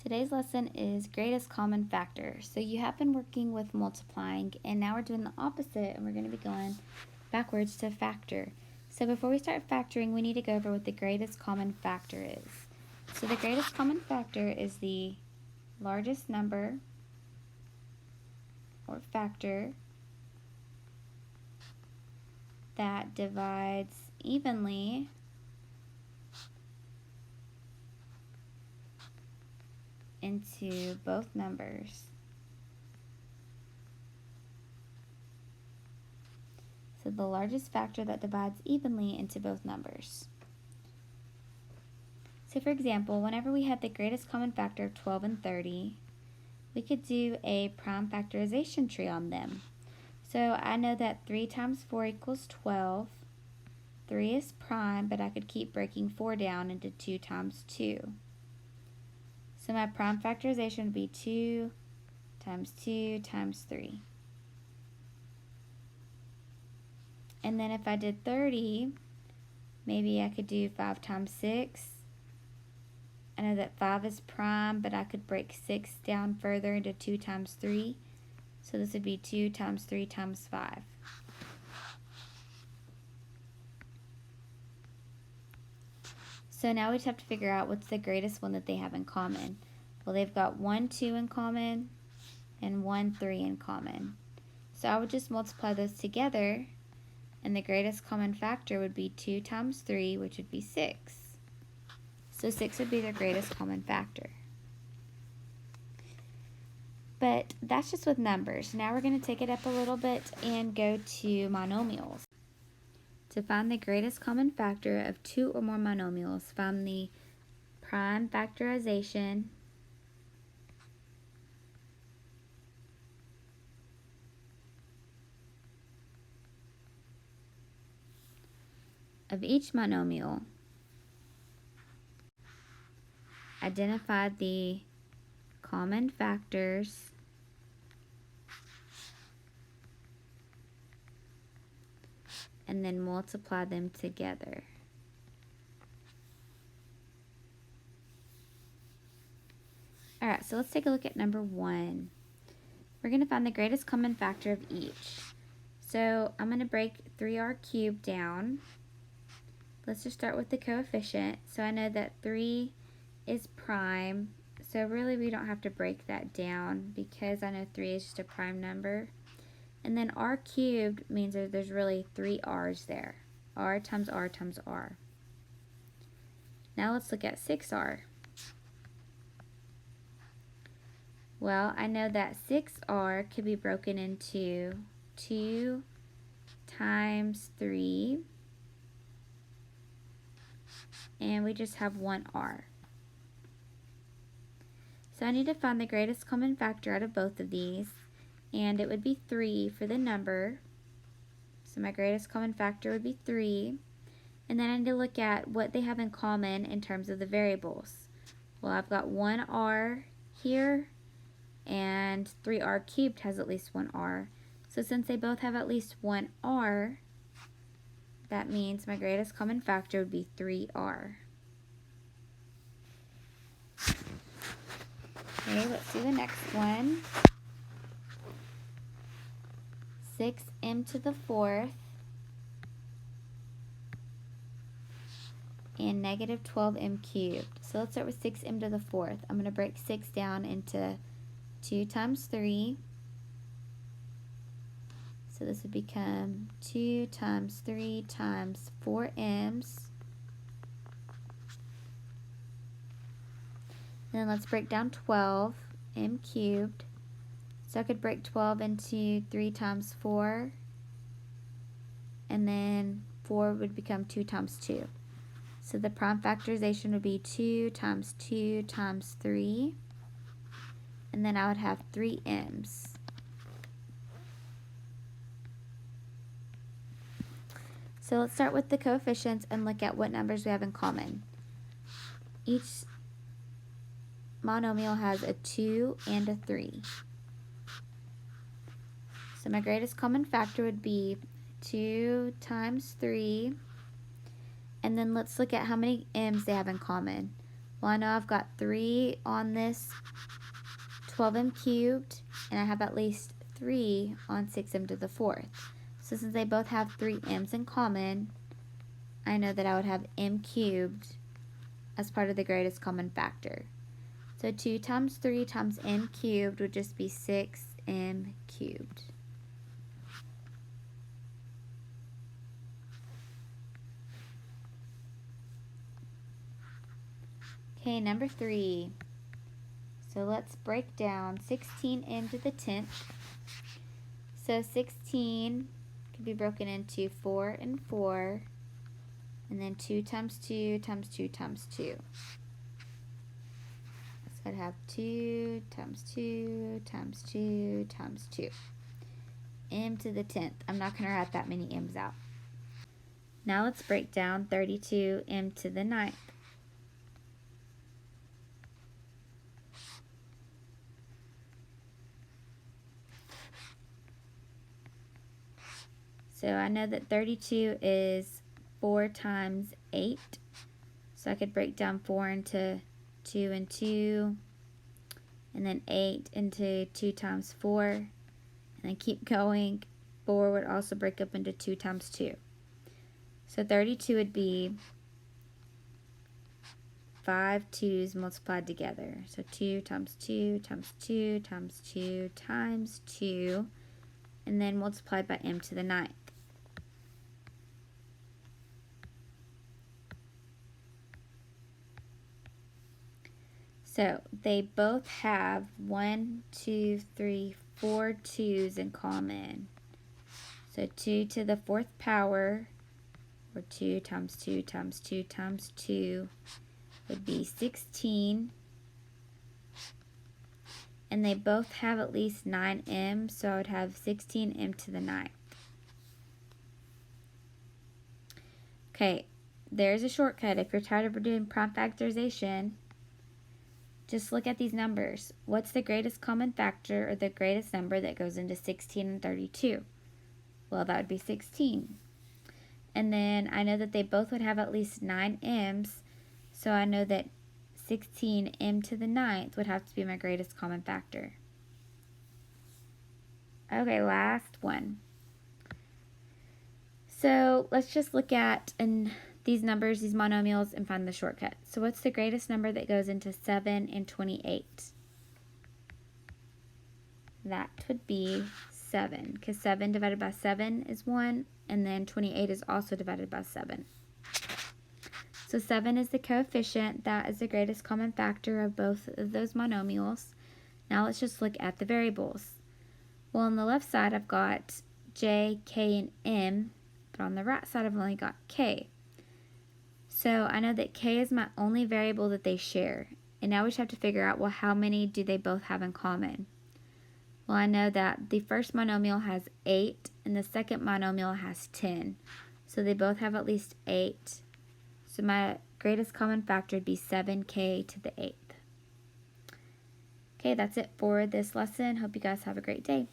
Today's lesson is greatest common factor. So you have been working with multiplying, and now we're doing the opposite, and we're going to be going backwards to factor. So before we start factoring, we need to go over what the greatest common factor is. So the greatest common factor is the largest number or factor that divides evenly into both numbers. So the largest factor that divides evenly into both numbers. So for example, whenever we had the greatest common factor of 12 and 30, we could do a prime factorization tree on them. So I know that 3 times 4 equals 12. 3 is prime, but I could keep breaking 4 down into 2 times 2. So my prime factorization would be 2 times 2 times 3. And then if I did 30, maybe I could do 5 times 6. I know that 5 is prime, but I could break 6 down further into 2 times 3. So this would be 2 times 3 times 5. So now we just have to figure out what's the greatest one that they have in common. Well, they've got 1, 2 in common and 1, 3 in common. So I would just multiply those together, and the greatest common factor would be 2 times 3, which would be 6. So 6 would be their greatest common factor. But that's just with numbers. Now we're going to take it up a little bit and go to monomials. To find the greatest common factor of 2 or more monomials, find the prime factorization of each monomial. Identify the common factors and then multiply them together. Alright, so let's take a look at number 1. We're going to find the greatest common factor of each. So I'm going to break 3r cubed down. Let's just start with the coefficient. So I know that 3 is prime. So really we don't have to break that down because I know 3 is just a prime number. And then r cubed means that there's really 3 r's there. R times r times r. Now let's look at 6r. Well, I know that 6r could be broken into 2 times 3, and we just have 1r. So I need to find the greatest common factor out of both of these, and it would be 3 for the number. So my greatest common factor would be 3. And then I need to look at what they have in common in terms of the variables. Well, I've got 1r here, and 3r cubed has at least 1r. So since they both have at least 1r, that means my greatest common factor would be 3r. Okay, let's do the next one. 6m to the 4th and negative 12m cubed. So let's start with 6m to the 4th. I'm going to break 6 down into 2 times 3. So this would become 2 times 3 times 4m's. Then let's break down 12, m cubed. So I could break 12 into 3 times 4, and then 4 would become 2 times 2. So the prime factorization would be 2 times 2 times 3, and then I would have 3m's. So let's start with the coefficients and look at what numbers we have in common. Each monomial has a 2 and a 3. So my greatest common factor would be 2 times 3. And then let's look at how many m's they have in common. Well, I know I've got 3 on this 12m cubed, and I have at least 3 on 6m to the 4th. So since they both have 3 m's in common, I know that I would have m cubed as part of the greatest common factor. So 2 times 3 times m cubed would just be 6m cubed. Okay, number 3. So let's break down 16m to the 10th. So 16 can be broken into 4 and 4, and then 2 times 2 times 2 times 2. So I'd have 2 times 2 times 2 times 2. M to the 10th. I'm not going to write that many m's out. Now let's break down 32m to the 9th. So I know that 32 is 4 times 8. So I could break down 4 into 2 and 2, and then 8 into 2 times 4, and then keep going. 4 would also break up into 2 times 2. So 32 would be 5 2's multiplied together. So 2 times 2 times 2 times 2 times 2, and then multiplied by m to the 9th. So they both have 1, 2, 3, 4 2's in common. So 2 to the 4th power, or 2 times 2 times 2 times 2, would be 16. And they both have at least 9m, so I would have 16m to the 9th. Okay, there's a shortcut. If you're tired of doing prompt factorization, just look at these numbers. What's the greatest common factor, or the greatest number that goes into 16 and 32? Well, that would be 16. And then I know that they both would have at least 9 m's, so I know that 16m to the 9th would have to be my greatest common factor. Okay, last one. So let's just look at these numbers, these monomials, and find the shortcut. So what's the greatest number that goes into 7 and 28? That would be 7, because 7 divided by 7 is 1, and then 28 is also divided by 7. So 7 is the coefficient. That is the greatest common factor of both of those monomials. Now let's just look at the variables. Well, on the left side I've got j, k, and m, but on the right side I've only got k. So I know that k is my only variable that they share. And now we just have to figure out, well, how many do they both have in common? Well, I know that the first monomial has 8 and the second monomial has 10. So they both have at least 8. So my greatest common factor would be 7k to the 8th. Okay, that's it for this lesson. Hope you guys have a great day.